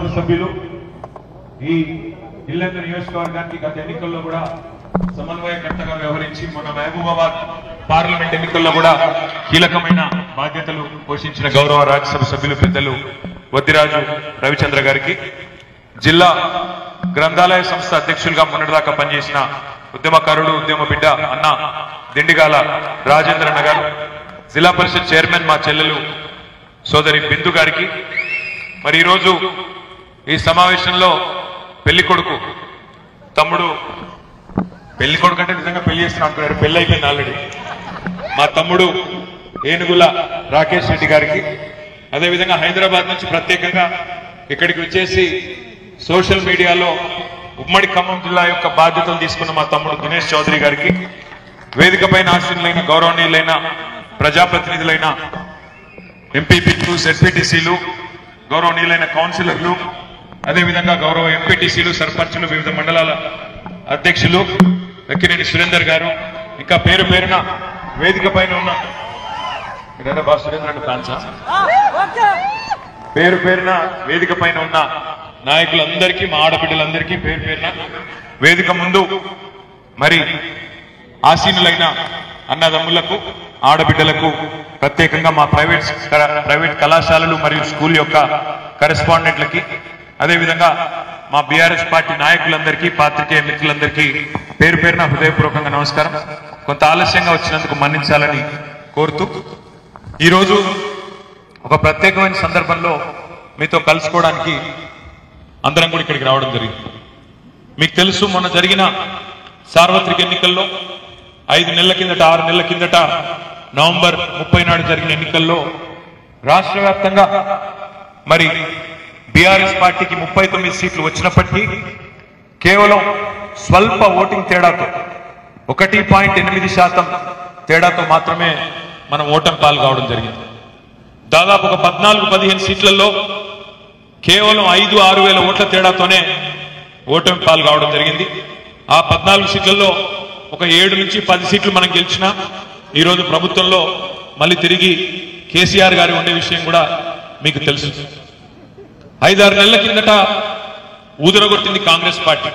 రాజ్యసభ సభ్యులు ఈ ఇల్లందు నియోజకవర్గానికి గత ఎన్నికల్లో కూడా సమన్వయకర్తగా వ్యవహరించి మొన్న మహబూబాబాద్ పార్లమెంట్ ఎన్నికల్లో కూడా కీలకమైన బాధ్యతలు పోషించిన గౌరవ రాజ్యసభ సభ్యులు పెద్దలు వద్దిరాజు రవిచంద్ర గారికి, జిల్లా గ్రంథాలయ సంస్థ అధ్యక్షులుగా మొన్నటిదాకా పనిచేసిన ఉద్యమకారుడు ఉద్యమ బిడ్డ అన్న దిండిగాల రాజేంద్రన్న గారు, జిల్లా పరిషత్ చైర్మన్ మా చెల్లెలు సోదరి బిందు గారికి, మరి ఈరోజు ఈ సమావేశంలో పెళ్లి కొడుకు తమ్ముడు, పెళ్లి కొడుకు అంటే నిజంగా పెళ్లి చేస్తున్నాడు, పెళ్లి అయిపోయింది ఆల్రెడీ, మా తమ్ముడు ఏనుగుల రాకేష్ రెడ్డి గారికి, అదేవిధంగా హైదరాబాద్ నుంచి ప్రత్యేకంగా ఇక్కడికి వచ్చేసి సోషల్ మీడియాలో ఉమ్మడి ఖమ్మం జిల్లా యొక్క బాధ్యతలు తీసుకున్న మా తమ్ముడు దినేష్ చౌదరి గారికి, వేదికపైన ఆశీనులైన గౌరవనీయులైన ప్రజాప్రతినిధులైన ఎంపీపీలు, జెడ్పీటీసీలు, గౌరవనీయులైన కౌన్సిలర్లు, అదేవిధంగా గౌరవ ఎంపీటీసీలు, సర్పంచులు, వివిధ మండలాల అధ్యక్షులు వెక్కినేని సురేందర్ గారు, ఇంకా పేరు పేరున వేదిక పైన ఉన్న పేరు పేరున వేదిక పైన ఉన్న నాయకులందరికీ, మా ఆడబిడ్డలందరికీ పేరు పేరున వేదిక ముందు మరి ఆసీనులైన అన్నదమ్ములకు, ఆడబిడ్డలకు, ప్రత్యేకంగా మా ప్రైవేట్ కళాశాలలు మరియు స్కూల్ యొక్క కరెస్పాండెంట్లకి, అదేవిధంగా మా బీఆర్ఎస్ పార్టీ నాయకులందరికీ, పాత్రికేయ మిత్రులందరికీ పేరు పేరున హృదయపూర్వకంగా నమస్కారం. కొంత ఆలస్యంగా వచ్చినందుకు మన్నించాలని కోరుతూ, ఈరోజు ఒక ప్రత్యేకమైన సందర్భంలో మీతో కలుసుకోవడానికి అందరం కూడా ఇక్కడికి రావడం జరిగింది. మీకు తెలుసు, మొన్న జరిగిన సార్వత్రిక ఎన్నికల్లో 5 నెలల కిందట, 6 నెలల కిందట నవంబర్ 30 నాడు జరిగిన ఎన్నికల్లో రాష్ట్ర వ్యాప్తంగా మరి బీఆర్ఎస్ పార్టీకి 39 సీట్లు వచ్చినప్పటికీ కేవలం స్వల్ప ఓటింగ్ తేడాతో 1.8% తేడాతో మాత్రమే మనం ఓటమి పాలు కావడం జరిగింది. దాదాపు ఒక 14-15 సీట్లలో కేవలం 5-6 వేల ఓట్ల తేడాతోనే ఓటమి పాలు కావడం జరిగింది. ఆ 14 సీట్లలో ఒక 7 నుంచి 10 సీట్లు మనం గెలిచినా ఈరోజు ప్రభుత్వంలో మళ్ళీ తిరిగి కేసీఆర్ గారు ఉండే విషయం కూడా మీకు తెలుసు. 5-6 నెలల కిందట ఊదరగొట్టింది కాంగ్రెస్ పార్టీ.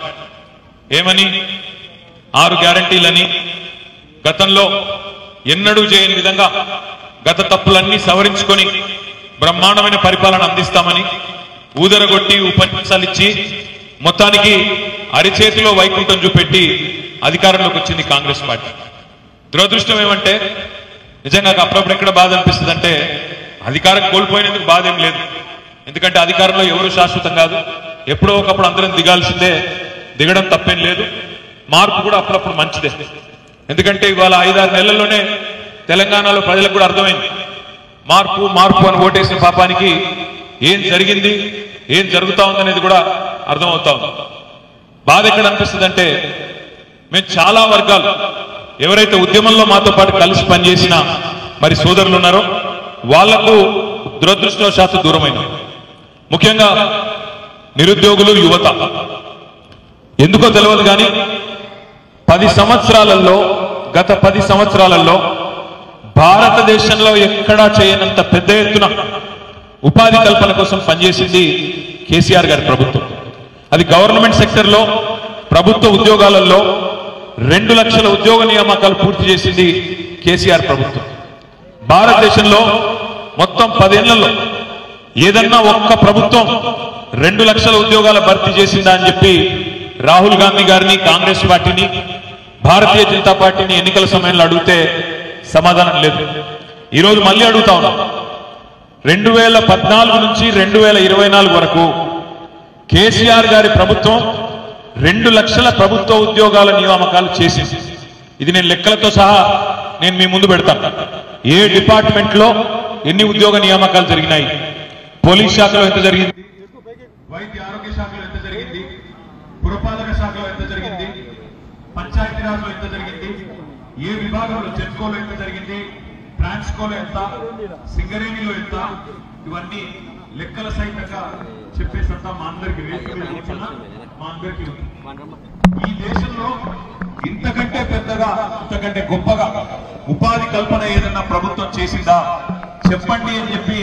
ఏమని? 6 గ్యారంటీలని, గతంలో ఎన్నడూ చేయని విధంగా గత తప్పులన్నీ సవరించుకొని బ్రహ్మాండమైన పరిపాలన అందిస్తామని ఊదరగొట్టి ఉపన్యాసాలు ఇచ్చి మొత్తానికి అరిచేతిలో వైకుంఠం చూపెట్టి అధికారంలోకి వచ్చింది కాంగ్రెస్ పార్టీ. దురదృష్టం ఏమంటే, నిజంగా అప్పుడప్పుడు ఎక్కడ బాధ అనిపిస్తుంది అంటే, అధికారం కోల్పోయినందుకు బాధ ఏం లేదు. ఎందుకంటే అధికారంలో ఎవరు శాశ్వతం కాదు, ఎప్పుడో ఒకప్పుడు అందరం దిగాల్సిందే, దిగడం తప్పేం లేదు. మార్పు కూడా అప్పుడప్పుడు మంచిదే. ఎందుకంటే ఇవాళ 5-6 నెలల్లోనే తెలంగాణలో ప్రజలకు కూడా అర్థమైంది, మార్పు మార్పు అని ఓటేసిన పాపానికి ఏం జరిగింది, ఏం జరుగుతా ఉందనేది కూడా అర్థమవుతా ఉంది. బాధ ఎక్కడ అనిపిస్తుంది అంటే, మేము చాలా వర్గాలు ఎవరైతే ఉద్యమంలో మాతో పాటు కలిసి పనిచేసిన మరి సోదరులు ఉన్నారో వాళ్లకు దురదృష్టవశాత్తు దూరమైన, ముఖ్యంగా నిరుద్యోగులు, యువత. ఎందుకో తెలియదు కానీ 10 సంవత్సరాలలో, గత 10 సంవత్సరాలలో భారతదేశంలో ఎక్కడా చేయనంత పెద్ద ఎత్తున ఉపాధి కల్పన కోసం పనిచేసింది కేసీఆర్ గారి ప్రభుత్వం. అది గవర్నమెంట్ సెక్టర్లో, ప్రభుత్వ ఉద్యోగాలలో 2 లక్షల ఉద్యోగ నియామకాలు పూర్తి చేసింది కేసీఆర్ ప్రభుత్వం. భారతదేశంలో మొత్తం 10 ఏళ్లలో ఏదన్నా ఒక్క ప్రభుత్వం 2 లక్షల ఉద్యోగాల భర్తీ చేసిందా అని చెప్పి రాహుల్ గాంధీ గారిని, కాంగ్రెస్ పార్టీని, భారతీయ జనతా పార్టీని ఎన్నికల సమయంలో అడిగితే సమాధానం లేదు. ఈరోజు మళ్ళీ అడుగుతా ఉన్నాం. 2014 నుంచి 2024 వరకు కేసీఆర్ గారి ప్రభుత్వం 2 లక్షల ప్రభుత్వ ఉద్యోగాల నియామకాలు చేసింది. ఇది నేను లెక్కలతో సహా నేను మీ ముందు పెడతాను. ఏ డిపార్ట్మెంట్ లో ఎన్ని ఉద్యోగ నియామకాలు జరిగినాయి, పోలీస్ శాఖలో ఎంత జరిగింది, వైద్య ఆరోగ్య శాఖలో ఎంత జరిగింది, పురపాలక శాఖలో ఎంత జరిగింది, పంచాయతీరాజ్లో ఎంత జరిగింది, ఏ విభాగంలో జెన్కోలో ఎంత జరిగింది, ట్రాన్స్కోలో ఎంత, సింగరేణిలో ఎంత, ఇవన్నీ లెక్కల సహితంగా చెప్పేసంతా మా అందరికి మా అందరికీ ఉంది. ఈ దేశంలో ఇంతకంటే పెద్దగా, ఇంతకంటే గొప్పగా ఉపాధి కల్పన ఏదన్నా ప్రభుత్వం చేసిందా చెప్పండి అని చెప్పి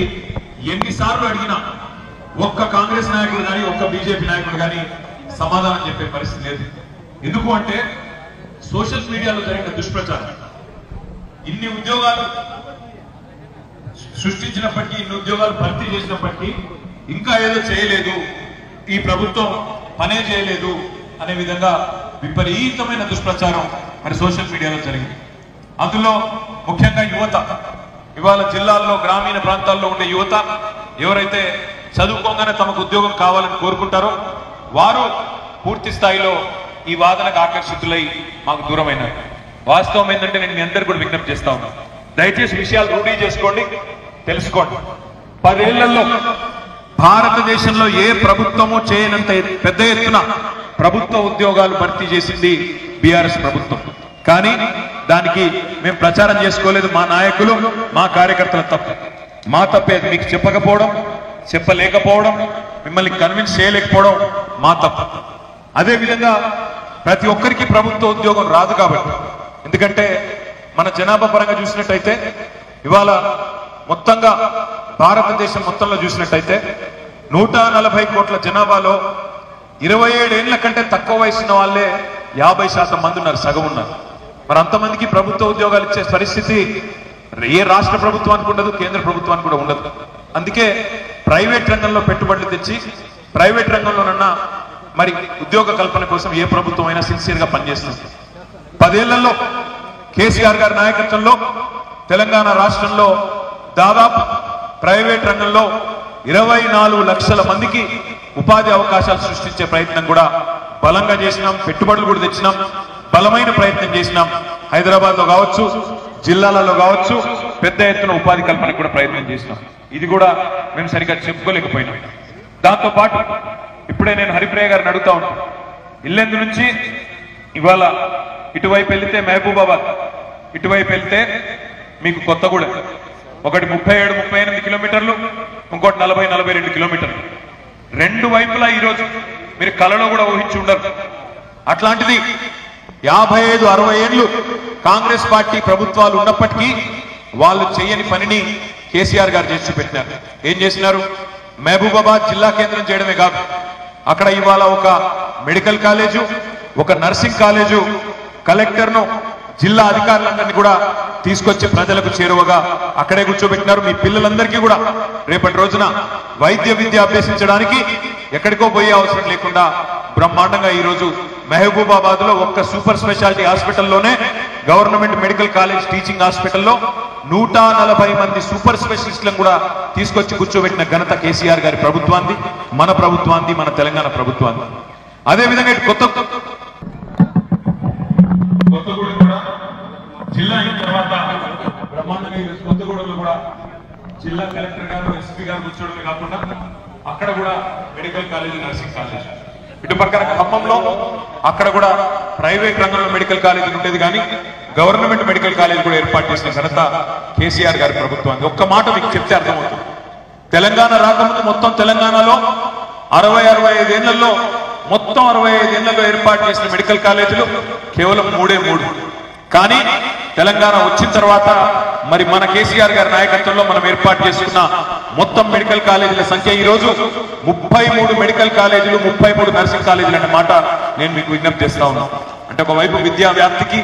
ఎన్నిసార్లు అడిగినా ఒక్క కాంగ్రెస్ నాయకుడు కానీ ఒక్క బీజేపీ నాయకుడు కానీ సమాధానం చెప్పే పరిస్థితి లేదు. ఎందుకు అంటే సోషల్ మీడియాలో జరిగిన దుష్ప్రచారం, ఇన్ని ఉద్యోగాలు సృష్టించినప్పటికీ, ఇన్ని ఉద్యోగాలు భర్తీ చేసినప్పటికీ ఇంకా ఏదో చేయలేదు, ఈ ప్రభుత్వం పనే చేయలేదు అనే విధంగా విపరీతమైన దుష్ప్రచారం మరి సోషల్ మీడియాలో జరిగింది. అందులో ముఖ్యంగా యువత, ఇవాళ జిల్లాల్లో గ్రామీణ ప్రాంతాల్లో ఉండే యువత ఎవరైతే చదువుకోగానే తమకు ఉద్యోగం కావాలని కోరుకుంటారో వారు పూర్తి స్థాయిలో ఈ వాదనకు ఆకర్షితులై మాకు దూరమైనారు. వాస్తవం ఏంటంటే నేను మీ అందరు కూడా విజ్ఞప్తి చేస్తా ఉన్నాను, దయచేసి విషయాలు రూఢీ చేసుకోండి, తెలుసుకోండి. 10 ఏళ్లలో భారతదేశంలో ఏ ప్రభుత్వము చేయనంత పెద్ద ఎత్తున ప్రభుత్వ ఉద్యోగాలు భర్తీ చేసింది బీఆర్ఎస్ ప్రభుత్వం. కానీ దానికి మేము ప్రచారం చేసుకోలేదు, మా నాయకులు మా కార్యకర్తల తప్పు, మా తప్పే. మీకు చెప్పకపోవడం, చెప్పలేకపోవడం, మిమ్మల్ని కన్విన్స్ చేయలేకపోవడం మా తప్పు. అదేవిధంగా ప్రతి ఒక్కరికి ప్రభుత్వ ఉద్యోగం రాదు కాబట్టి, ఎందుకంటే మన జనాభా పరంగా చూసినట్టయితే ఇవాళ మొత్తంగా భారతదేశం మొత్తంలో చూసినట్టయితే 140 కోట్ల జనాభాలో 27 ఏళ్ల కంటే తక్కువ వయసున్న వాళ్ళే 50% మంది ఉన్నారు, సగం ఉన్నారు. మరి అంతమందికి ప్రభుత్వ ఉద్యోగాలు ఇచ్చే పరిస్థితి ఏ రాష్ట్ర ప్రభుత్వానికి ఉండదు, కేంద్ర ప్రభుత్వానికి కూడా ఉండదు. అందుకే ప్రైవేట్ రంగంలో పెట్టుబడులు తెచ్చి ప్రైవేట్ రంగంలోనన్నా మరి ఉద్యోగ కల్పన కోసం ఏ ప్రభుత్వం అయినా సిన్సియర్గా పనిచేస్తుంది. 10 ఏళ్లలో కేసీఆర్ గారి నాయకత్వంలో తెలంగాణ రాష్ట్రంలో దాదాపు ప్రైవేట్ రంగంలో 24 లక్షల మందికి ఉపాధి అవకాశాలు సృష్టించే ప్రయత్నం కూడా బలంగా చేసినాం, పెట్టుబడులు కూడా తెచ్చినాం, బలమైన ప్రయత్నం చేసినాం. హైదరాబాద్ లో కావచ్చు, జిల్లాలలో కావచ్చు, పెద్ద ఎత్తున ఉపాధి కల్పనకు కూడా ప్రయత్నం చేసినాం. ఇది కూడా మేము సరిగ్గా చెప్పుకోలేకపోయినాం. దాంతో పాటు ఇప్పుడే నేను హరిప్రియ గారిని అడుగుతా ఉంటాను, ఇల్లెందు నుంచి ఇవాళ ఇటువైపు వెళ్తే మహబూబాబాద్, ఇటువైపు వెళ్తే మీకు కొత్తగూడెం, ఒకటి 37-38 కిలోమీటర్లు, ఇంకోటి 40-42 కిలోమీటర్లు. రెండు వైపులా ఈరోజు మీరు కలలో కూడా ఊహించి ఉండరు. అట్లాంటిది 55-60 ఏళ్లు కాంగ్రెస్ పార్టీ ప్రభుత్వాలు ఉన్నప్పటికీ వాళ్ళు చేయని పనిని కేసీఆర్ గారు చేసి పెట్టినారు. ఏం చేసినారు? మహబూబాబాద్ జిల్లా కేంద్రం చేయడమే కాదు, అక్కడ ఇవాళ ఒక మెడికల్ కాలేజు, ఒక నర్సింగ్ కాలేజు, కలెక్టర్ను, జిల్లా అధికారులందరినీ కూడా తీసుకొచ్చి ప్రజలకు చేరువగా అక్కడే కూర్చోబెట్టినారు. మీ పిల్లలందరికీ కూడా రేపటి రోజున వైద్య విద్య అభ్యసించడానికి ఎక్కడికో పోయే అవసరం లేకుండా బ్రహ్మాండంగా ఈరోజు మహబూబాబాద్ లో ఒక్క సూపర్ స్పెషాలిటీ హాస్పిటల్లోనే, గవర్నమెంట్ మెడికల్ కాలేజ్ టీచింగ్ హాస్పిటల్లో 140 మంది సూపర్ స్పెషలిస్టులను కూడా తీసుకొచ్చి కూర్చోబెట్టిన ఘనత కేసీఆర్ గారి ప్రభుత్వాన్ని, మన ప్రభుత్వాన్ని, మన తెలంగాణ ప్రభుత్వాన్ని. అదేవిధంగా ఇటు కొత్తగూడెం కూడా జిల్లా అయిన తర్వాత బ్రహ్మాండంగా ఈరోజు కొత్తగూడెంలో కూడా జిల్లా కలెక్టర్ గారు, ఎస్పీ గారు కూర్చోవడమే కాకుండా అక్కడ కూడా మెడికల్ కాలేజ్, నర్సింగ్ కాలేజ్. ఇటు పక్కన ఖమ్మంలో అక్కడ కూడా ప్రైవేట్ రంగంలో మెడికల్ కాలేజ్ ఉండేది, కానీ గవర్నమెంట్ మెడికల్ కాలేజ్ కూడా ఏర్పాటు చేసిన ఘనత కేసీఆర్ గారి ప్రభుత్వాన్ని. ఒక్క మాట మీకు చెప్తే అర్థమవుతుంది, తెలంగాణ రాకముందు మొత్తం తెలంగాణలో 60-65 ఏళ్లలో మొత్తం 65 ఏళ్లలో ఏర్పాటు చేసిన మెడికల్ కాలేజీలు కేవలం 3. కానీ తెలంగాణ వచ్చిన తర్వాత మరి మన కేసీఆర్ గారి నాయకత్వంలో మనం ఏర్పాటు చేసుకున్న మొత్తం మెడికల్ కాలేజీల సంఖ్య ఈరోజు 33 మెడికల్ కాలేజీలు, 33 నర్సింగ్ కాలేజీలు అనే మాట నేను మీకు విజ్ఞప్తి చేస్తా ఉన్నాను. అంటే ఒకవైపు విద్యా వ్యాప్తికి,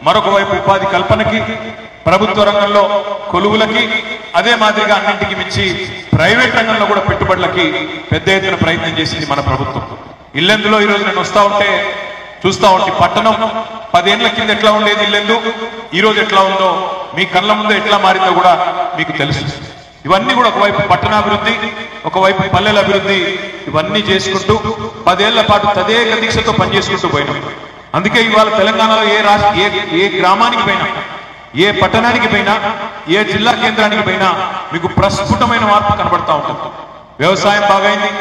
మరొక వైపు ఉపాధి కల్పనకి, ప్రభుత్వ రంగంలో కొలువులకి, అదే మాదిరిగా అన్నింటికి మించి ప్రైవేట్ రంగంలో కూడా పెట్టుబడులకి పెద్ద ఎత్తున ప్రయత్నం చేసింది మన ప్రభుత్వం. ఇల్లెందులో ఈరోజు నేను వస్తా ఉంటే చూస్తా ఉంటే పట్టణం 10 ఏళ్ల కింద ఎట్లా ఉండేది ఇల్లెందు, ఈ రోజు ఎట్లా ఉందో, మీ కళ్ళ ముందు ఎట్లా మారిందో కూడా మీకు తెలుసు. ఇవన్నీ కూడా ఒకవైపు పట్టణాభివృద్ధి, ఒకవైపు పల్లెల అభివృద్ధి, ఇవన్నీ చేసుకుంటూ 10 ఏళ్ల పాటు తదేక దీక్షతో పనిచేసుకుంటూ పోయినాం. అందుకే ఇవాళ తెలంగాణలో ఏ గ్రామానికి పోయినా, ఏ పట్టణానికి పోయినా, ఏ జిల్లా కేంద్రానికి పోయినా మీకు ప్రస్ఫుటమైన మార్పు కనబడతా ఉంటుంది. వ్యవసాయం బాగైంది,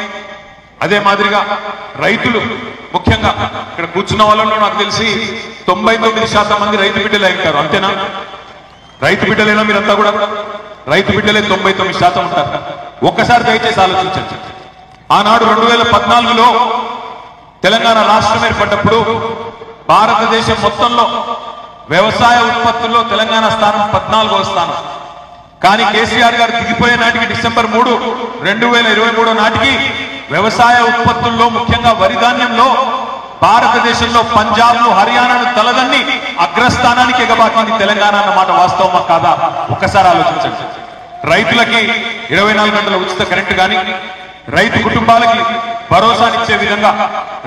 అదే మాదిరిగా రైతులు, ముఖ్యంగా ఇక్కడ కూర్చున్న వాళ్ళలో నాకు తెలిసి 99% మంది రైతు బిడ్డలే ఉంటారు. అంతేనా? రైతు బిడ్డలేనా మీరంతా కూడా? రైతు బిడ్డలే 99% ఉంటారు. ఒక్కసారి దయచేసి ఆలోచించండి. ఆనాడు 2014లో తెలంగాణ రాష్ట్రం ఏర్పడ్డప్పుడు భారతదేశం మొత్తంలో వ్యవసాయ ఉత్పత్తుల్లో తెలంగాణ స్థానం 14వ స్థానం. కానీ కేసీఆర్ గారు దిగిపోయే నాటికి డిసెంబర్ 3, 2023 నాటికి వ్యవసాయ ఉత్పత్తుల్లో ముఖ్యంగా వరి ధాన్యంలో భారతదేశంలో పంజాబ్ను హర్యానాను తలదన్ని అగ్రస్థానానికి ఎగబాకింది తెలంగాణ అన్నమాట వాస్తవమా కాదా ఒక్కసారి ఆలోచించండి. రైతులకి 24 గంటల ఉచిత కరెంటు కానీ, రైతు కుటుంబాలకి భరోసానిచ్చే విధంగా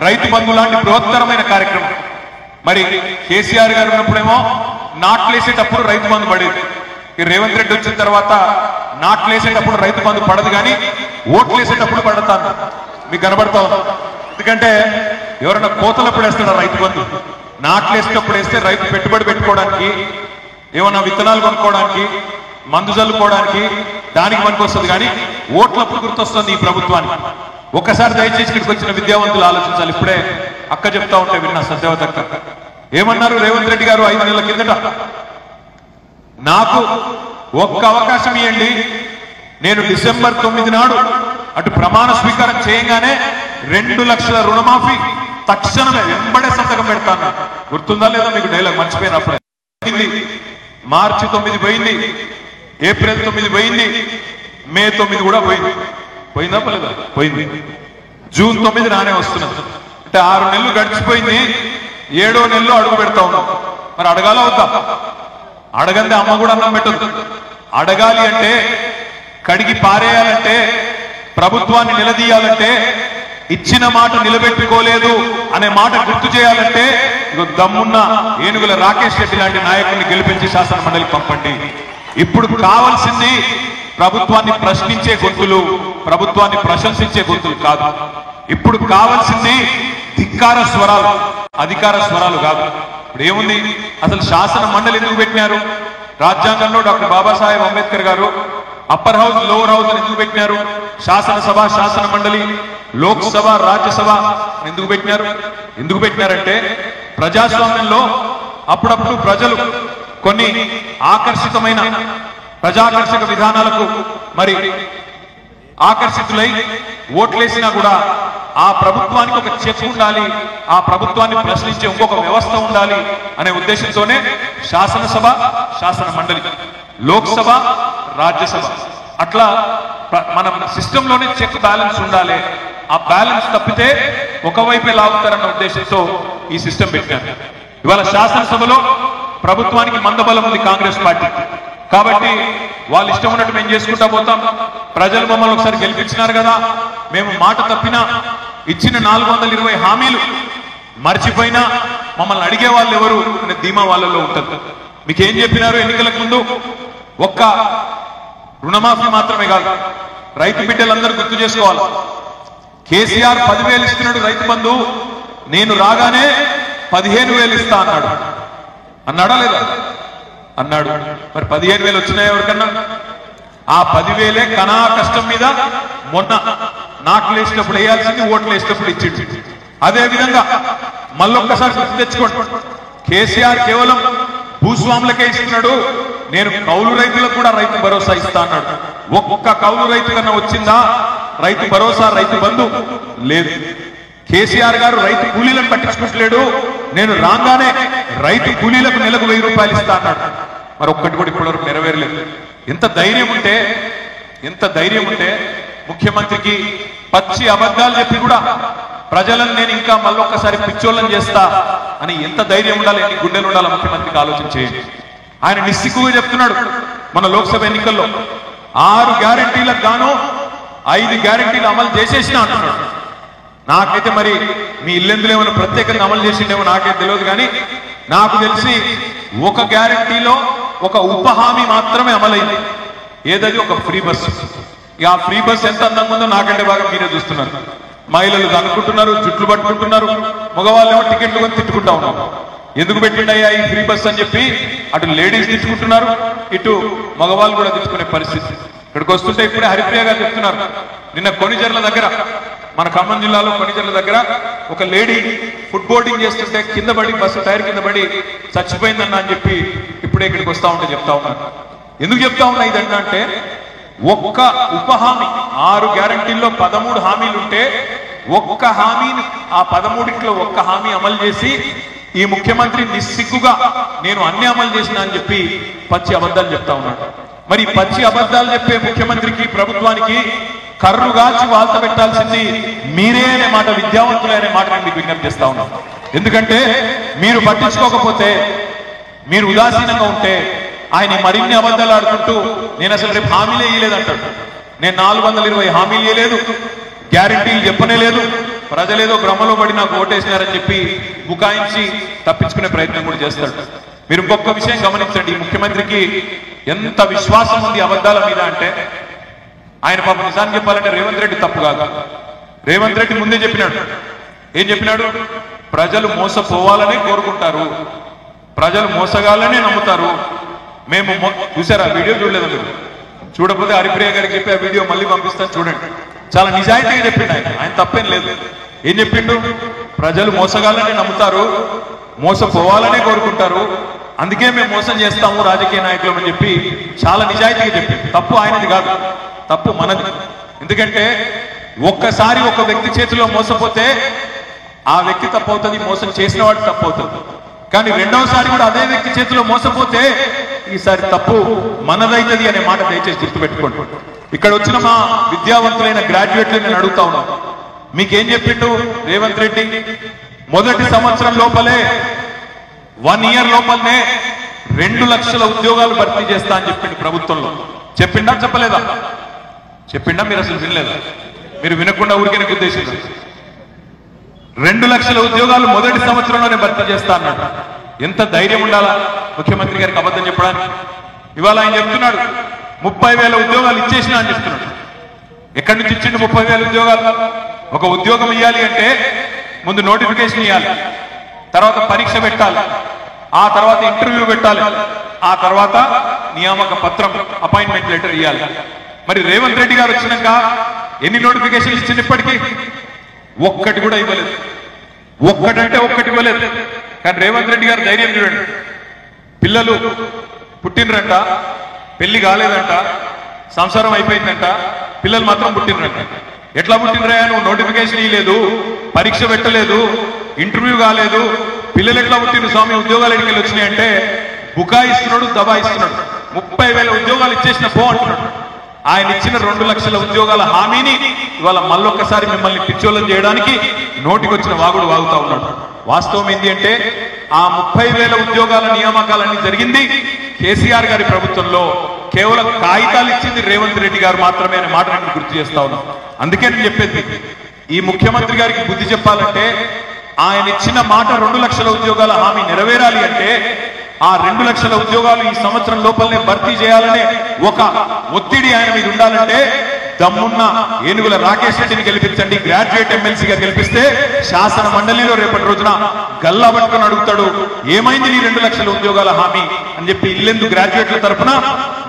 రైతు బంధు లాంటి బృహత్తరమైన కార్యక్రమం. మరి కేసీఆర్ గారు ఉన్నప్పుడేమో నాట్లేసేటప్పుడు రైతు బంధు పడేది. రేవంత్ రెడ్డి వచ్చిన తర్వాత నాట్లేసేటప్పుడు రైతు బంధు పడదు కానీ ఓట్లేసేటప్పుడు పడతాను మీకు కనబడతా ఉన్నాం. ఎందుకంటే ఎవరైనా కోతలప్పుడు వేస్తాడా రైతు బంధు? నాట్లేసేటప్పుడు వేస్తే రైతు పెట్టుబడి పెట్టుకోవడానికి, ఏమన్నా విత్తనాలు కొనుక్కోవడానికి, మందు చల్లుకోవడానికి దానికి పనికి వస్తుంది. కానీ ఓట్లప్పుడు గుర్తొస్తుంది ఈ ప్రభుత్వానికి. ఒక్కసారి దయచేసి ఇక్కడికి వచ్చిన విద్యావంతులు ఆలోచించాలి. ఇప్పుడే అక్క చెప్తా ఉంటే విన్నా, సత్యవతి అక్క ఏమన్నారు, రేవంత్ రెడ్డి గారు 5 నెలల కిందట నాకు ఒక్క అవకాశం ఇవ్వండి, నేను డిసెంబర్ 9 నాడు అటు ప్రమాణ స్వీకారం చేయగానే 2 లక్షల రుణమాఫీ తక్షణమే వెంబడే సంతకం పెడతాను. గుర్తుందా లేదా మీకు డైలాగ్? మర్చిపోయినప్పుడే. మార్చి 9 పోయింది, ఏప్రిల్ 9 పోయింది, మే 9 కూడా పోయింది. పోయిందా పోలేదా? పోయింది. జూన్ 9 రానే వస్తున్నది. అంటే 6 నెలలు గడిచిపోయింది. 7వ నెలలో అడుగు పెడతా ఉన్నాం. మరి అడగాల వద్దా? అడగందే అమ్మ కూడా అన్నం పెట్టదు. అడగాలి అంటే, కడిగి పారేయాలంటే, ప్రభుత్వాన్ని నిలదీయాలంటే, ఇచ్చిన మాట నిలబెట్టుకోలేదు అనే మాట గుర్తు చేయాలంటే దమ్మున్న ఏనుగుల రాకేష్ రెడ్డి లాంటి నాయకుడిని గెలిపించి శాసన మండలికి పంపండి. ఇప్పుడు కావాల్సింది ప్రభుత్వాన్ని ప్రశ్నించే గొంతులు, ప్రభుత్వాన్ని ప్రశంసించే గొంతులు కాదు. ఇప్పుడు కావాల్సింది ధిక్కార స్వరాలు, అధికార స్వరాలు కాదు. ఇప్పుడు ఏముంది, అసలు శాసన మండలి ఎందుకు పెట్టినారు? రాజ్యాంగంలో డాక్టర్ బాబాసాహెబ్ అంబేద్కర్ గారు అప్పర్ హౌస్, లోవర్ హౌస్ ఎందుకు పెట్టినారు? శాసనసభ, శాసన మండలి, లోక్సభ, రాజ్యసభ ఎందుకు పెట్టినారు? ఎందుకు పెట్టినారంటే ప్రజాస్వామ్యంలో అప్పుడప్పుడు ప్రజలు కొన్ని ఆకర్షితమైన ప్రజాకర్షక విధానాలకు మరి ఆకర్షితులై ఓట్లేసినా కూడా ఆ ప్రభుత్వానికి ఒక చెక్ ఉండాలి, ఆ ప్రభుత్వాన్ని ప్రశ్నించే ఇంకొక వ్యవస్థ ఉండాలి అనే ఉద్దేశంతోనే శాసనసభ, శాసన మండలి, లోక్సభ, రాజ్యసభ అట్లా మన సిస్టంలోనే చెక్ బ్యాలెన్స్ ఉండాలి. ఆ బ్యాలెన్స్ తప్పితే ఒకవైపే లాగుతారన్న ఉద్దేశంతో ఈ సిస్టమ్ పెట్టారు. ఇవాళ శాసనసభలో ప్రభుత్వానికి మందబలం ఉంది కాంగ్రెస్ పార్టీ. కాబట్టి వాళ్ళు ఇష్టం ఉన్నట్టు మేము చేసుకుంటా పోతాం. ప్రజలు మమ్మల్ని ఒకసారి గెలిపించినారు కదా, మేము మాట తప్పినా, ఇచ్చిన 420 హామీలు మర్చిపోయినా మమ్మల్ని అడిగే వాళ్ళు ఎవరు అనే ధీమా వాళ్ళలో ఉంటుంది. మీకేం చెప్పినారు ఎన్నికలకు ముందు? ఒక్క రుణమాఫీ మాత్రమే కాదు, రైతు బిడ్డలందరూ గుర్తు చేసుకోవాలి. కేసీఆర్ 10,000 ఇస్తున్నాడు రైతు బంధు, నేను రాగానే 15,000 ఇస్తా అన్నాడు. అన్నాడా లేదా? అన్నాడు. మరి 15,000 వచ్చినాయి ఎవరికన్నా? ఆ 10,000 కనా కష్టం మీద మొన్న నాట్లు వేసినప్పుడు వేయాల్సింది, ఓట్లు వేసినప్పుడు ఇచ్చింది. అదే విధంగా మళ్ళొక్కసారి గుర్తు తెచ్చుకోండి, కేసీఆర్ కేవలం భూస్వాములకే ఇస్తున్నాడు, నేను కౌలు రైతులకు కూడా రైతు భరోసా ఇస్తా అన్నాడు. ఒక్క కౌలు రైతు కన్నా వచ్చిందా రైతు భరోసా, రైతు బంధు? లేదు. కేసీఆర్ గారు రైతు కూలీలను పట్టించుకుంటలేడు, నేను రాగానే రైతు కూలీలకు నెలకు 1000 రూపాయలు ఇస్తా అన్నాడు. మరి ఒక్కటి కూడా ఇప్పటివరకు నెరవేరలేదు. ఎంత ధైర్యం ఉంటే ముఖ్యమంత్రికి పచ్చి అబద్ధాలు చెప్పి కూడా ప్రజలను నేను ఇంకా మళ్ళొక్కసారి పిచ్చోళ్ళని చేస్తా అని ఎంత ధైర్యం ఉండాలి, ఎన్ని గుండెలు ఉండాలి ముఖ్యమంత్రికి ఆలోచన చేయండి. ఆయన నిస్సిగ్గుగా చెప్తున్నాడు, మన లోక్సభ ఎన్నికల్లో 6 గ్యారంటీలకు గాను 5 గ్యారంటీలు అమలు చేసేసినా అంటున్నాడు. నాకైతే మరి మీ ఇల్లెందులో ఏమైనా ప్రత్యేకంగా అమలు చేసిండేమో నాకైతే తెలియదు, కానీ నాకు తెలిసి ఒక గ్యారంటీలో ఒక ఉప హామీ మాత్రమే అమలైంది. ఏదది? ఒక ఫ్రీ బస్సు. ఇక ఆ ఫ్రీ బస్ ఎంత అందంగా ఉందో నాకంటే బాగా మీరే చూస్తున్నారు. మహిళలు అనుకుంటున్నారు, జుట్లు పట్టుకుంటున్నారు, మగవాళ్ళేమో టికెట్లు కొని తిట్టుకుంటా ఉన్నారు. ఎందుకు పెట్టిండయ్యా ఈ ఫ్రీ బస్ అని చెప్పి అటు లేడీస్ తిట్టుకుంటున్నారు, ఇటు మగవాళ్ళు కూడా తిట్టుకునే పరిస్థితి. ఇక్కడికి వస్తుంటే ఇప్పుడే హరిప్రియ గారు చెప్తున్నారు, నిన్న కొణిజర్ల దగ్గర, మన ఖమ్మం జిల్లాలో కొణిజర్ల దగ్గర ఒక లేడీ ఫుడ్ బోర్డింగ్ చేస్తుంటే కింద పడి, బస్సు టైర్ కింద పడి చచ్చిపోయిందన్న అని చెప్పి ఇప్పుడే ఇక్కడికి వస్తా ఉంటే చెప్తా ఉన్నాను. ఎందుకు చెప్తా ఉన్నా ఇదన్నా అంటే, ఒక్క ఉప హామీ, 6 గ్యారంటీల్లో 13 హామీలు ఉంటే ఒక్క హామీని, ఆ 13లో ఒక్క హామీ అమలు చేసి ఈ ముఖ్యమంత్రి నిస్సిగ్గుగా నేను అన్ని అమలు చేసినా అని చెప్పి పచ్చి అబద్ధాలు చెప్తా ఉన్నాడు. మరి పచ్చి అబద్ధాలు చెప్పే ముఖ్యమంత్రికి ప్రభుత్వానికి కర్రుగాచి వాల్త పెట్టాల్సింది మీరే అనే మాట, విద్యావంతులే అనే మాట నేను మీకు విజ్ఞప్తి చేస్తా ఉన్నాను. ఎందుకంటే మీరు పట్టించుకోకపోతే, మీరు ఉదాసీనంగా ఉంటే ఆయన మరిన్ని అబద్ధాలు ఆడుకుంటూ నేను అసలు రేపు హామీలే ఇయ్యలేదంటాడు. నేను 420 హామీలు ఇయ్యలేదు, గ్యారెంటీలు చెప్పనే లేదు, ప్రజలేదో భ్రమలో పడి నాకు ఓటేసినారని చెప్పి బుకాయించి తప్పించుకునే ప్రయత్నం కూడా చేస్తాడు. మీరు ఇంకొక విషయం గమనించండి, ఈ ముఖ్యమంత్రికి ఎంత విశ్వాసం ఉంది అబద్ధాల మీద అంటే, ఆయన పాపం నిజాన్ని చెప్పాలంటే రేవంత్ రెడ్డి తప్పు కాదు. రేవంత్ రెడ్డి ముందే చెప్పినాడు. ఏం చెప్పినాడు? ప్రజలు మోసపోవాలనే కోరుకుంటారు, ప్రజలు మోసగాలనే నమ్ముతారు. మేము చూసారా వీడియో? చూడలేదు మీరు? చూడకపోతే హరిప్రియ గారికి చెప్పి ఆ వీడియో మళ్ళీ పంపిస్తాను, చూడండి. చాలా నిజాయితీగా చెప్పిండు ఆయన తప్పేం లేదు. ఏం చెప్పిండు? ప్రజలు మోసగాలనే నమ్ముతారు, మోసపోవాలనే కోరుకుంటారు, అందుకే మేము మోసం చేస్తాము రాజకీయ నాయకులు అని చెప్పి చాలా నిజాయితీగా చెప్పింది. తప్పు ఆయనది కాదు, తప్పు మనది. ఎందుకంటే ఒక్కసారి ఒక వ్యక్తి చేతిలో మోసపోతే ఆ వ్యక్తి తప్పు అవుతుంది, మోసం చేసిన వాడు తప్పు అవుతుంది. కానీ రెండవసారి కూడా అదే వ్యక్తి చేతిలో మోసపోతే ఈసారి తప్పు మనదైతుంది అనే మాట దయచేసి గుర్తుపెట్టుకోండి. ఇక్కడ వచ్చిన మా విద్యావంతులైన గ్రాడ్యుయేట్లు నేను అడుగుతా ఉన్నాను, మీకేం చెప్పిండు రేవంత్ రెడ్డి? మొదటి సంవత్సరం లోపలే 1 ఇయర్ లోపలనే 2 లక్షల ఉద్యోగాలు భర్తీ చేస్తా అని చెప్పిండు ప్రభుత్వంలో. చెప్పిండా చెప్పలేదా? చెప్పిండా? మీరు అసలు వినలేదా? మీరు వినకుండా ఊరికే ఉద్దేశించారు. 2 లక్షల ఉద్యోగాలు మొదటి సంవత్సరంలోనే భర్తీ చేస్తా అన్నాడు. ఎంత ధైర్యం ఉండాలా ముఖ్యమంత్రి గారికి అబద్ధం చెప్పడానికి? ఇవాళ ఆయన చెప్తున్నాడు 30,000 ఉద్యోగాలు ఇచ్చేసినా అని చెప్తున్నాడు. ఎక్కడి నుంచి ఇచ్చిండు 30,000 ఉద్యోగాలు? ఒక ఉద్యోగం ఇవ్వాలి అంటే ముందు నోటిఫికేషన్ ఇవ్వాలి, తర్వాత పరీక్ష పెట్టాలి, ఆ తర్వాత ఇంటర్వ్యూ పెట్టాలి, ఆ తర్వాత నియామక పత్రం అపాయింట్మెంట్ లెటర్ ఇవ్వాలి. మరి రేవంత్ రెడ్డి గారు వచ్చినాక ఎన్ని నోటిఫికేషన్లు ఇచ్చింది? ఇప్పటికీ ఒక్కటి కూడా ఇవ్వలేదు. ఒక్కటంటే ఒక్కటి ఇవ్వలేదు. కానీ రేవంత్ రెడ్డి గారు ధైర్యం చూడండి. పిల్లలు పుట్టినరంట, పెళ్లి కాలేదంట, సంసారం అయిపోయిందంట, పిల్లలు మాత్రం పుట్టినరంట. ఎట్లా పుట్టినరా? నువ్వు నోటిఫికేషన్ ఇవ్వలేదు, పరీక్ష పెట్టలేదు, ఇంటర్వ్యూ కాలేదు, పిల్లలు ఎట్లా పుట్టిన స్వామి? ఉద్యోగాలు ఎన్నికలు వచ్చినాయంటే బుకాయిస్తున్నాడు, దబాయిస్తున్నాడు. 30,000 ఉద్యోగాలు ఇచ్చేసిన పో అంటున్నాడు. ఆయన ఇచ్చిన 2 లక్షల ఉద్యోగాల హామీని ఇవాళ మళ్ళొక్కసారి మిమ్మల్ని పిచ్చోళ్ళం చేయడానికి నోటికొచ్చిన వాగుడు వాగుతా ఉన్నాడు. వాస్తవం ఏంటి అంటే ఆ 30,000 ఉద్యోగాల నియామకాలన్నీ జరిగింది కేసీఆర్ గారి ప్రభుత్వంలో. కేవలం కాగితాలు ఇచ్చింది రేవంత్ రెడ్డి గారు మాత్రమే అనే మాట నేను గుర్తు చేస్తా ఉన్నాను. అందుకే నేను చెప్పేది, ఈ ముఖ్యమంత్రి గారికి బుద్ధి చెప్పాలంటే ఆయన ఇచ్చిన మాట 2 లక్షల ఉద్యోగాల హామీ నెరవేరాలి అంటే ఆ 2 లక్షల ఉద్యోగాలు ఈ సంవత్సరం లోపలనే భర్తీ చేయాలనే ఒక ఒత్తిడి ఆయన మీద ఉండాలంటే దమ్మున్న ఏనుగుల రాకేష్ రెడ్డిని గెలిపించండి, గ్రాడ్యుయేట్ ఎమ్మెల్సీగా గెలిపిస్తే శాసన మండలిలో రేపటి రోజున గల్లా పట్టుకొని అడుగుతాడు, ఏమైంది నీ 2 లక్షల ఉద్యోగాల హామీ అని చెప్పి ఇల్లెందు గ్రాడ్యుయేట్ల తరఫున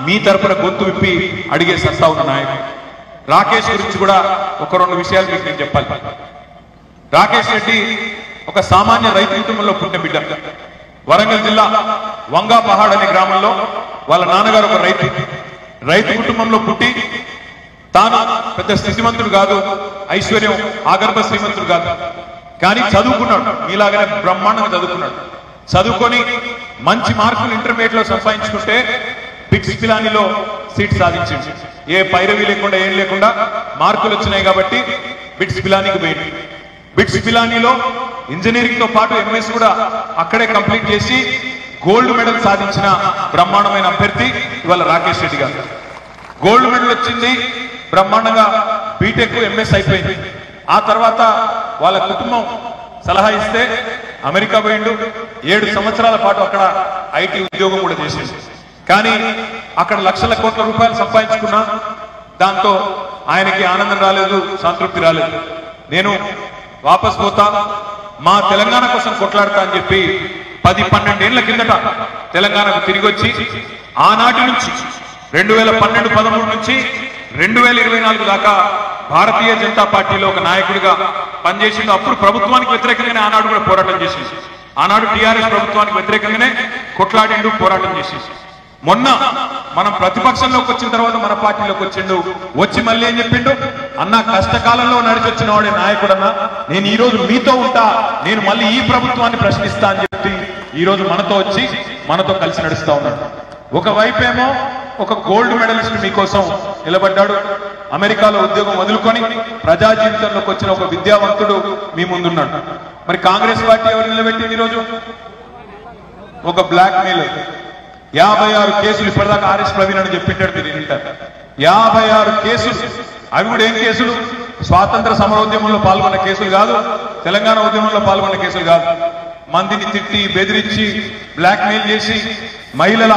మీ తరఫున గొంతు విప్పి అడిగే సత్తా ఉన్న నాయకుడు. రాకేష్ గురించి కూడా ఒక 2 విషయాలు మీకు నేను చెప్పాలి. రాకేష్ రెడ్డి ఒక సామాన్య రైతు కుటుంబంలో పుట్టిన బిడ్డ. వరంగల్ జిల్లా వంగా పహాడ్ అనే గ్రామంలో వాళ్ళ నాన్నగారు ఒక రైతు కుటుంబంలో పుట్టి తాను పెద్ద స్థితిమంతుడు కాదు, ఐశ్వర్యం ఆగర్భ శ్రీమంతుడు కాదు, కానీ చదువుకున్నాడు. మీలాగానే బ్రహ్మాండంగా చదువుకున్నాడు. చదువుకొని మంచి మార్కులు ఇంటర్మీడియట్ లో సంపాదించుకుంటే బిట్స్ పిలానీలో సీట్ సాధించింది. ఏ పైరవి లేకుండా ఏం లేకుండా మార్కులు వచ్చినాయి కాబట్టి బిట్స్ పిలానీకి పోయింది. బిట్స్ పిలానీలో ఇంజనీరింగ్ తో పాటు ఎంఎస్ కూడా అక్కడే కంప్లీట్ చేసి గోల్డ్ మెడల్ సాధించిన బ్రహ్మాండమైన అభ్యర్థి ఇవాళ రాకేష్ రెడ్డి గారు. గోల్డ్ మెడల్ వచ్చింది, బ్రహ్మాండంగా బీటెక్ ఎంఎస్ అయిపోయింది. ఆ తర్వాత వాళ్ళ కుటుంబం సలహా ఇస్తే అమెరికా పోయిండు. 7 సంవత్సరాల పాటు అక్కడ ఐటీ ఉద్యోగం కూడా చేసింది. కానీ అక్కడ లక్షల కోట్ల రూపాయలు సంపాదించుకున్నా దాంతో ఆయనకి ఆనందం రాలేదు, సంతృప్తి రాలేదు. నేను వాపస్ పోతా, మా తెలంగాణ కోసం కొట్లాడతా అని చెప్పి 10-12 ఏళ్ల కిందట తెలంగాణకు తిరిగి వచ్చి ఆనాటి నుంచి 2012-13 నుంచి 2024 దాకా భారతీయ జనతా పార్టీలో ఒక నాయకుడిగా పనిచేసిండు. అప్పుడు ప్రభుత్వానికి వ్యతిరేకంగానే ఆనాడు కూడా పోరాటం చేసింది. ఆనాడు టీఆర్ఎస్ ప్రభుత్వానికి వ్యతిరేకంగానే కొట్లాడిండు, పోరాటం చేసింది. మొన్న మనం ప్రతిపక్షంలోకి వచ్చిన తర్వాత మన పార్టీలోకి వచ్చిండు. వచ్చి మళ్ళీ ఏం చెప్పిండు? అన్న కష్టకాలంలో నడిచి వచ్చిన వాడే నాయకుడన్నా, నేను ఈ రోజు మీతో ఉంటా, నేను మళ్ళీ ఈ ప్రభుత్వాన్ని ప్రశ్నిస్తా అని చెప్పి ఈ రోజు మనతో వచ్చి మనతో కలిసి నడుస్తా ఉన్నాడు. ఒకవైపేమో ఒక గోల్డ్ మెడలిస్ట్ మీకోసం నిలబడ్డాడు. అమెరికాలో ఉద్యోగం వదులుకొని ప్రజా జీవితంలోకి వచ్చిన ఒక విద్యావంతుడు మీ ముందున్నాడు. మరి కాంగ్రెస్ పార్టీ ఎవరు నిలబెట్టింది ఈరోజు? ఒక బ్లాక్ మెయిలర్. 56 కేసులు ఇప్పటిదాకా ఆర్ఎస్ ప్రవీణ్ అని చెప్పింటాడు మీరు వింటారు. 56 కేసులు. అవి కూడా ఏం కేసులు? స్వాతంత్ర సమరోద్యమంలో పాల్గొన్న కేసులు కాదు, తెలంగాణ ఉద్యమంలో పాల్గొన్న కేసులు కాదు. మందిని తిట్టి బెదిరించి బ్లాక్ మెయిల్ చేసి మహిళల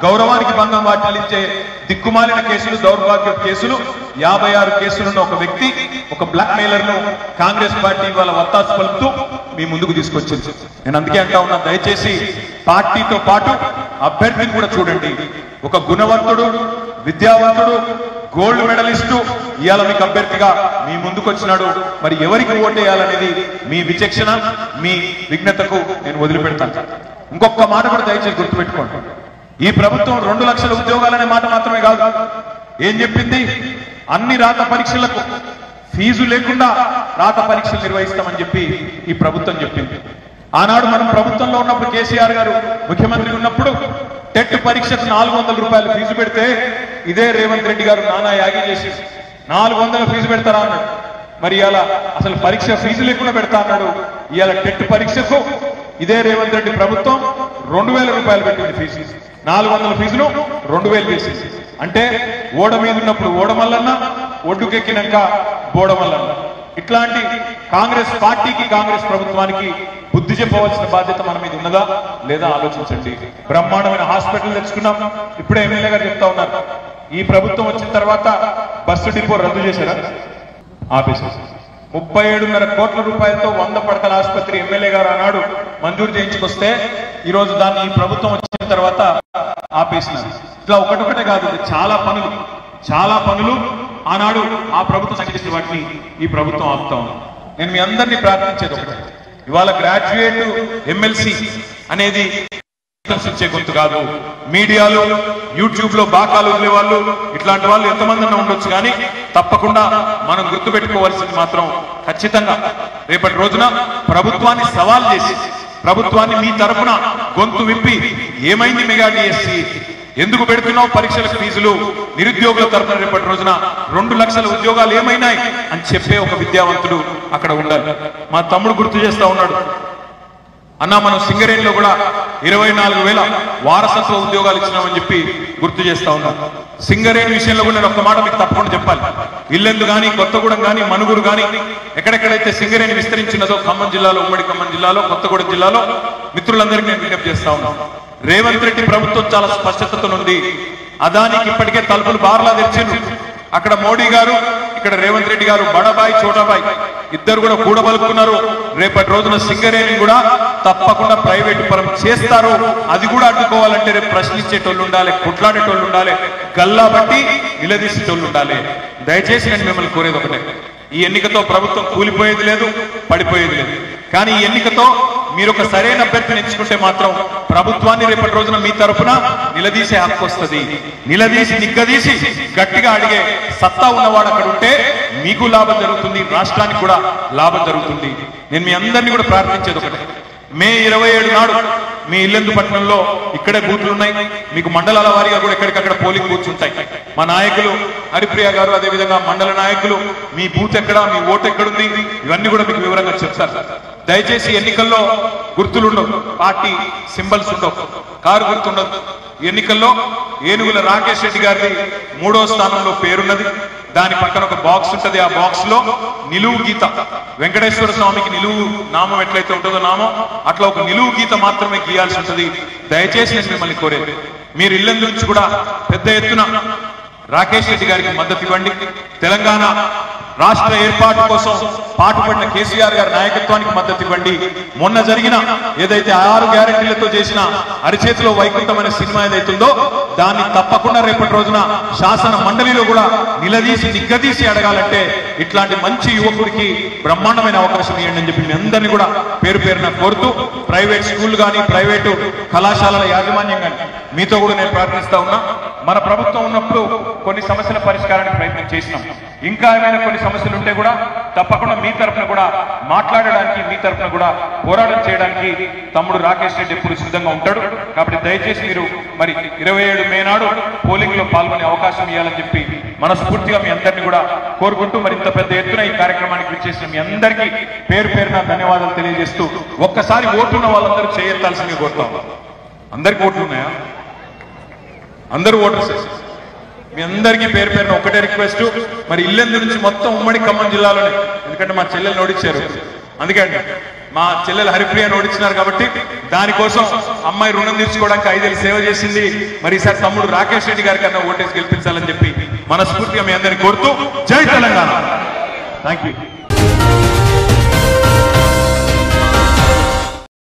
గౌరవానికి భంగం వాటిల్లించే దిక్కుమాలిన కేసులు, దౌర్భాగ్య కేసులు 56 కేసులున్న ఒక వ్యక్తి, ఒక బ్లాక్ మెయిలర్ ను కాంగ్రెస్ పార్టీ వాళ్ళ వత్తాసు పలుకుతూ మీ ముందుకు తీసుకొచ్చింది. నేను అందుకే అంటా ఉన్నా, దయచేసి పార్టీతో పాటు అభ్యర్థిని కూడా చూడండి. ఒక గుణవంతుడు, విద్యావంతుడు, గోల్డ్ మెడలిస్టు ఇవాళ మీకు అభ్యర్థిగా మీ ముందుకు వచ్చినాడు. మరి ఎవరికి ఓటేయాలనేది మీ విచక్షణ, మీ విఘ్నతకు నేను వదిలిపెడతాను. ఇంకొక మాట కూడా దయచేసి గుర్తుపెట్టుకోండి. ఈ ప్రభుత్వం 2 లక్షల ఉద్యోగాలనే మాట మాత్రమే కాదు, ఏం చెప్పింది? అన్ని రాత పరీక్షలకు ఫీజు లేకుండా రాత పరీక్షలు నిర్వహిస్తామని చెప్పి ఈ ప్రభుత్వం చెప్పింది. ఆనాడు మనం ప్రభుత్వంలో ఉన్నప్పుడు కేసీఆర్ గారు ముఖ్యమంత్రి ఉన్నప్పుడు టెట్ పరీక్షకు 400 రూపాయలు ఫీజు పెడితే ఇదే రేవంత్ రెడ్డి గారు నానా యాగి చేసి 400 ఫీజు పెడతారా అన్నాడు. మరి ఇవాళ అసలు పరీక్ష ఫీజు లేకుండా పెడతా అన్నాడు. ఇవాళ టెట్ పరీక్షకు ఇదే రేవంత్ రెడ్డి ప్రభుత్వం 2000 రూపాయలు పెట్టింది ఫీజు. 400 ఫీజును 2000 చేసింది. అంటే ఓడ మీద ఉన్నప్పుడు ఓడమల్లన్న, ఒడ్డుకెక్కినాక బోడమల్లన్న. ఇట్లాంటి కాంగ్రెస్ పార్టీకి, కాంగ్రెస్ ప్రభుత్వానికి బుద్ధి చెప్పవలసిన బాధ్యత మన మీద ఉన్నదా లేదా ఆలోచించండి. బ్రహ్మాండమైన హాస్పిటల్ తెచ్చుకున్నాం. ఇప్పుడే ఎమ్మెల్యే గారు చెప్తా ఉన్నారు, ఈ ప్రభుత్వం వచ్చిన తర్వాత బస్సు డిపో రద్దు చేశారా? ఆపేశారు. 37.5 కోట్ల రూపాయలతో 100 పడకల ఆసుపత్రి ఎమ్మెల్యే గారు ఆనాడు మంజూరు చేయించుకొస్తే ఈరోజు దాన్ని ఈ ప్రభుత్వం వచ్చిన తర్వాత ఆపేసినారు. ఇట్లా ఒకటొకటే కాదు, చాలా పనులు ఆనాడు ఆ ప్రభుత్వం సంకటించిన వాటిని ఈ ప్రభుత్వం ఆపుతా ఉంది. నేను మీ అందరినీ ప్రార్థించేది ఒకటే, ఇవాళ గ్రాడ్యుయేట్ ఎమ్మెల్సీ అనేది ఇచ్చే గొంతు కాదు. మీడియాలో, యూట్యూబ్ లో బాకాలు ఉండే వాళ్ళు, ఇట్లాంటి వాళ్ళు ఎంతమంది ఉండొచ్చు, కానీ తప్పకుండా మనం గుర్తుపెట్టుకోవాల్సింది మాత్రం ఖచ్చితంగా రేపటి రోజున ప్రభుత్వాన్ని సవాల్ చేసి, ప్రభుత్వాన్ని మీ తరఫున గొంతు విప్పి, ఏమైంది మెగా డిఎస్సి, ఎందుకు పెడుతున్నావు పరీక్షలకు ఫీజులు, నిరుద్యోగుల తరఫున రేపటి రోజున 2 లక్షల ఉద్యోగాలు ఏమైనాయి అని చెప్పే ఒక విద్యావంతుడు అక్కడ ఉండాలి. మా తమ్ముడు గుర్తు చేస్తా ఉన్నాడు, అన్నా మనం సింగరేణిలో కూడా 24,000 వారసత్వ ఉద్యోగాలు ఇచ్చినామని చెప్పి గుర్తు చేస్తా ఉన్నాం. సింగరేణి విషయంలో కూడా నేను ఒక్క మాట మీకు తప్పకుండా చెప్పాలి. ఇల్లెందు కానీ, కొత్తగూడెం కానీ, మనుగురు కానీ, ఎక్కడెక్కడైతే సింగరేణి విస్తరించినదో ఖమ్మం జిల్లాలో, ఉమ్మడి ఖమ్మం జిల్లాలో, కొత్తగూడెం జిల్లాలో మిత్రులందరికీ నేను విజ్ఞప్తి చేస్తా ఉన్నాను. రేవంత్ రెడ్డి ప్రభుత్వం చాలా స్పష్టతతో ఉంది. అదానికి ఇప్పటికే తలుపులు బార్లా తెచ్చిండ్రు. అక్కడ మోడీ గారు, ఇక్కడ రేవంత్ రెడ్డి గారు, బడబాయ్ చోటాబాయ్ ఇద్దరు కూడా కూడబలుకున్నారు. రేపటి రోజున సింగరేణి కూడా తప్పకుండా ప్రైవేటు పరం చేస్తారు. అది కూడా అడ్డుకోవాలంటే రేపు ప్రశ్నించేటోళ్ళు ఉండాలి, కొట్లాడేటోళ్ళు ఉండాలి, గల్లా బట్టి నిలదీసేటోళ్ళు ఉండాలి. దయచేసి నేను మిమ్మల్ని కోరేది ఒకటే, ఈ ఎన్నికతో ప్రభుత్వం కూలిపోయేది లేదు, పడిపోయేది లేదు. కానీ ఈ ఎన్నికతో మీరు ఒక సరైన అభ్యర్థిని ఎంచుకుంటే మాత్రం ప్రభుత్వాన్ని రేపటి రోజున మీ తరఫున నిలదీసే హక్కు వస్తుంది. నిలదీసి, నిగ్గదీసి గట్టిగా అడిగే సత్తా ఉన్నవాడు అక్కడ ఉంటే మీకు లాభం జరుగుతుంది, రాష్ట్రానికి కూడా లాభం జరుగుతుంది. నేను మీ అందరినీ కూడా ప్రార్థించేది ఒకటే, మే 27 నాడు మీ ఇల్లెందు పట్టణంలో ఇక్కడే బూతులు ఉన్నాయి. మీకు మండలాల వారీగా కూడా ఎక్కడికక్కడ పోలింగ్ బూత్స్ ఉంటాయి. మా నాయకులు హరిప్రియ గారు, అదేవిధంగా మండల నాయకులు మీ బూత్ ఎక్కడ, మీ ఓటు ఎక్కడుంది, ఇవన్నీ కూడా మీకు వివరంగా చెప్తారు. దయచేసి ఎన్నికల్లో గుర్తులు ఉండవు, పార్టీ సింబల్స్ ఉండవు, కారు గుర్తు ఉండదు. ఎన్నికల్లో ఏనుగుల రాకేష్ రెడ్డి గారిది 3వ స్థానంలో పేరున్నది. దాని పక్కన ఒక బాక్స్ ఉంటుంది. ఆ బాక్స్ లో నిలువు గీత, వెంకటేశ్వర స్వామికి నిలువు నామం ఎట్లయితే ఉంటుందో నామం, అట్లా ఒక నిలువు గీత మాత్రమే గీయాల్సి ఉంటుంది. దయచేసి నేను మిమ్మల్ని కోరేది, మీరు ఇల్లెందు నుంచి కూడా పెద్ద ఎత్తున రాకేష్ రెడ్డి గారికి మద్దతు ఇవ్వండి. తెలంగాణ రాష్ట్ర ఏర్పాటు కోసం పాటుపడిన కేసీఆర్ గారి నాయకత్వానికి మద్దతు ఇవ్వండి. మొన్న జరిగిన ఏదైతే 6 గ్యారెంటీలతో చేసిన అరిచేతిలో వైకుంఠం అనే సినిమా ఏదైతుందో దాన్ని తప్పకుండా రేపటి రోజున శాసన మండలిలో కూడా నిలదీసి, నిగ్గదీసి అడగాలంటే ఇట్లాంటి మంచి యువకుడికి బ్రహ్మాండమైన అవకాశం ఇవ్వండి అని చెప్పి మీ అందరినీ కూడా పేరు పేరున కోరుతూ, ప్రైవేట్ స్కూల్ కానీ, ప్రైవేటు కళాశాలల యాజమాన్యం కానీ మీతో కూడా నేను ప్రార్థిస్తా ఉన్నా. మన ప్రభుత్వం ఉన్నప్పుడు కొన్ని సమస్యల పరిష్కారానికి ప్రయత్నం ప్రయత్నం చేసినాం. ఇంకా ఏమైనా కొన్ని సమస్యలు ఉంటే కూడా తప్పకుండా మీ తరఫున కూడా మాట్లాడడానికి, మీ తరఫున కూడా పోరాటం చేయడానికి తమ్ముడు రాకేష్ రెడ్డి ఎప్పుడు సిద్ధంగా ఉంటాడు. కాబట్టి దయచేసి మీరు మరి 27 మే నాడు పోలింగ్ లో పాల్గొనే అవకాశం ఇవ్వాలని చెప్పి మనస్ఫూర్తిగా మీ అందరినీ కూడా కోరుకుంటూ, మరి ఇంత పెద్ద ఎత్తున ఈ కార్యక్రమానికి విచ్చేసిన మీ అందరికీ పేరు పేరున ధన్యవాదాలు తెలియజేస్తూ, ఒక్కసారి ఓటున్న వాళ్ళందరూ చేయెత్తాల్సిందిగా కోరుతాం. అందరికి ఓట్లు ఉన్నాయా? అందరూ ఓటర్స్. మీ అందరికీ పేరు పేరున ఒకటే రిక్వెస్ట్, మరి ఇల్లెందు నుంచి మొత్తం ఉమ్మడి ఖమ్మం జిల్లాలోనే, ఎందుకంటే మా చెల్లెలు ఓడించారు, అందుకండి మా చెల్లెలు హరిప్రియను ఓడించినారు కాబట్టి దానికోసం అమ్మాయి రుణం తీర్చుకోవడానికి 5 ఏళ్ళు సేవ చేసింది. మరి ఈసారి తమ్ముడు రాకేష్ రెడ్డి గారి కన్నా ఓటేసి గెలిపించాలని చెప్పి మనస్ఫూర్తిగా మీ అందరినీ కోరుతూ, జై తెలంగాణ. Thank you.